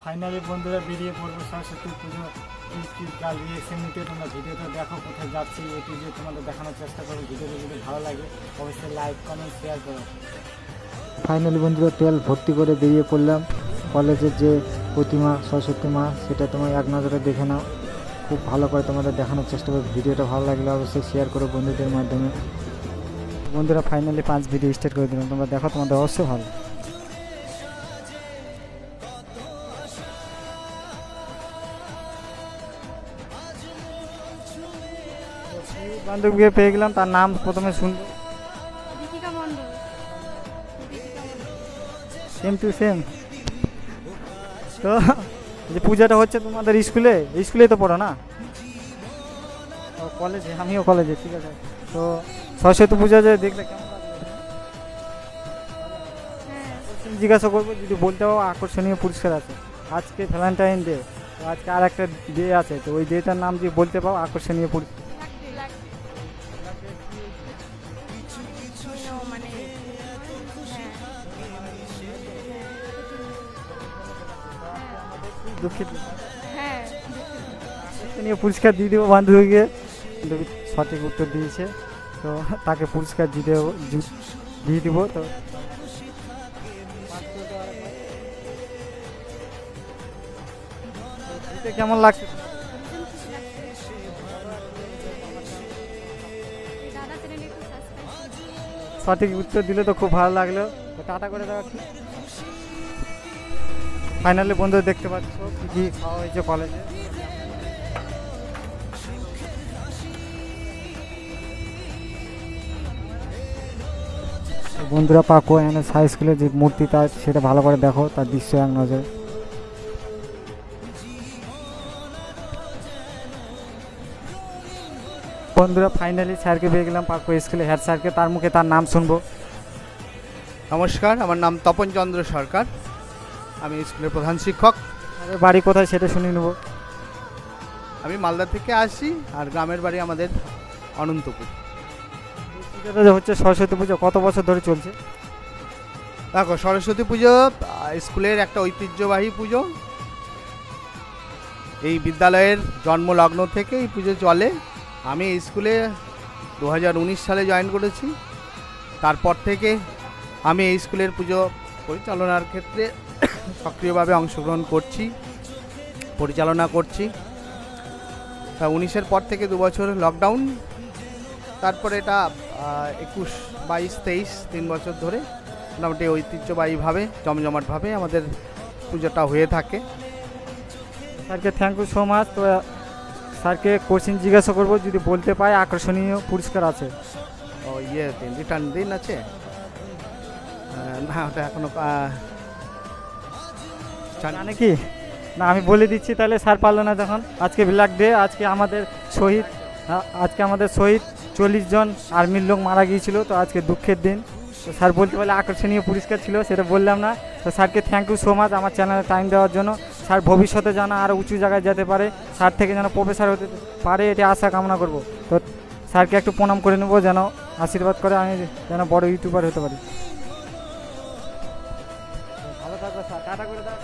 Finally বন্ধুরা বেরিয়ে পড়বো সরস্বতী পুজো কাল রিয়েকশন নিতে। তোমরা ভিডিওটা দেখো কোথায় যাচ্ছি এটি যে তোমাদের দেখানোর চেষ্টা করো। ভিডিওটা যদি ভালো লাগে অবশ্যই লাইক কমেন্ট শেয়ার করো। ফাইনালি বন্ধুরা তেল ভর্তি করে বেরিয়ে পড়লাম। কলেজের যে প্রতিমা সরস্বতী মা সেটা তোমার এক নজরে দেখে নাও, খুব ভালো করে তোমাদের দেখানোর চেষ্টা করো। ভিডিওটা ভালো লাগলে অবশ্যই শেয়ার করো বন্ধুদের মাধ্যমে। বন্ধুরা ফাইনালি 5 ভিডিও স্টার্ট করে দিলাম, তোমরা দেখো তোমাদের অবশ্যই ভালো। বান্ধবীকে পেয়ে গেলাম, তার নাম প্রথমে শুনবো। Same to same. তো যে পূজাটা হচ্ছে তোমাদের স্কুলেই তো পড়ো না? কলেজে, আমিও কলেজে। ঠিক আছে, তো সরস্বতী পূজা যে দেখলে কেমন জিজ্ঞাসা করবো, যদি বলতে পারো আকর্ষণীয় পুরস্কার আছে। আজকে ভ্যালেন্টাইন ডে, তো আজকে আর একটা ডে আছে, তো ওই ডেটার নাম যদি বলতে পারো আকর্ষণীয় পুরস্কার। দুঃখিত, নিয়ে পুরস্কার দিয়ে দেবো বান্ধবীকে। বান্ধবী সঠিক উত্তর দিয়েছে, তো তাকে পুরস্কার দিয়ে দিব। তো কেমন লাগছে? সঠিক উত্তর দিলে তো খুব ভালো লাগলো। তো টাটা করে দেওয়া। ফাইনালি বন্ধু দেখতে পাচ্ছ কি খাওয়া হয়েছে কলেজে। বন্ধুরা পাকো এখানে হাই স্কুলের যে মূর্তিটা সেটা ভালো করে দেখো, তার দৃশ্য এক নজর। বন্ধুরা ফাইনালি স্যারকে পেয়ে গেলাম, পাকো স্কুলে হেড স্যারকে। তার মুখে তার নাম শুনবো। নমস্কার, আমার নাম তপন চন্দ্র সরকার, আমি স্কুলের প্রধান শিক্ষক। বাড়ি কোথায় সেটা শুনে নেব। আমি মালদা থেকে আসি, আর গ্রামের বাড়ি আমাদের অনন্তপুর। হচ্ছে সরস্বতী পুজো কত বছর ধরে চলছে? দেখো, সরস্বতী পুজো স্কুলের একটা ঐতিহ্যবাহী পুজো। এই বিদ্যালয়ের জন্মলগ্ন থেকে এই পুজো চলে। আমি এই স্কুলে 2019 সালে জয়েন করেছি। তারপর থেকে আমি এই স্কুলের পুজো পরিচালনার ক্ষেত্রে সক্রিয়ভাবে অংশগ্রহণ করছি, পরিচালনা করছি। 19-এর পর থেকে 2 বছর লকডাউন, তারপরে এটা 21, 22, 23 3 বছর ধরে মোটামুটি ঐতিহ্যবাহীভাবে জমজমাটভাবে আমাদের পুজোটা হয়ে থাকে। স্যারকে থ্যাংক ইউ সো মাচ। তো স্যারকে কোশ্চেন জিজ্ঞাসা করবো, যদি বলতে পাই আকর্ষণীয় পুরস্কার আছে। ও রিটার্ন দিন আছে না, ওটা এখনো জানে কি না, আমি বলে দিচ্ছি তাহলে। স্যার পারলো না তখন। আজকে ব্ল্যাক ডে, আজকে আমাদের শহীদ 40 জন আর্মির লোক মারা গিয়েছিল, তো আজকে দুঃখের দিন। তো স্যার বলতে পারলে আকর্ষণীয় পুরস্কার ছিল, সেটা বললাম না। তো স্যারকে থ্যাংক ইউ সো মাচ আমার চ্যানেলে টাইম দেওয়ার জন্য। স্যার ভবিষ্যতে যেন আরও উঁচু জায়গায় যেতে পারে, স্যার থেকে যেন প্রফেসর হতে পারে, এটা আশা কামনা করব। তো স্যারকে একটু প্রণাম করে নেবো, যেন আশীর্বাদ করে আমি যেন বড় ইউটিউবার হতে পারি। ভালো থাকবে স্যার, টাটা করে দাও।